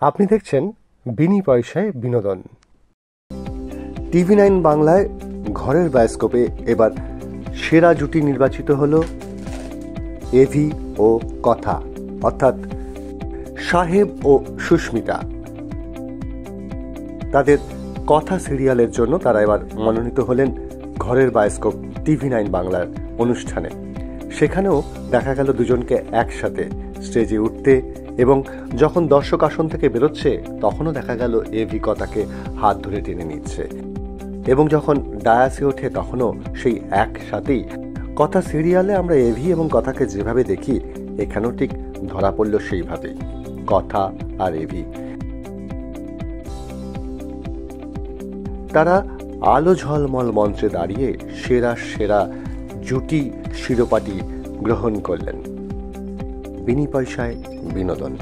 আপনি দেখছেন বিনি পয়সায় বিনোদন। টিভি9 বাংলায় ঘরের বায়োস্কোপে এবার সেরা জুটি নির্বাচিত হল এভি ও কথা, অর্থাৎ সাহেব ও সুস্মিতা। তাদের কথা সিরিয়ালের জন্য তারা এবার মনোনীত হলেন ঘরের বায়োস্কোপ টিভি9 বাংলার অনুষ্ঠানে। সেখানেও দেখা গেল দুজনকে একসাথে স্টেজে উঠতে, এবং যখন দর্শক আসন থেকে বেরোচ্ছে তখনও দেখা গেল এভি কথাকে হাত ধরে টেনে নিচ্ছে, এবং যখন ডায়াসে ওঠে তখনও সেই একসাথেই। কথা সিরিয়ালে আমরা এভি এবং কথাকে যেভাবে দেখি এখানেও ঠিক ধরা পড়ল সেইভাবেই, কথা আর এভি। তারা আলো ঝলমল মঞ্চে দাঁড়িয়ে সেরা সেরা জুটি শিরোপাটি গ্রহণ করলেন। বিনি পয়সায় বিনোদন।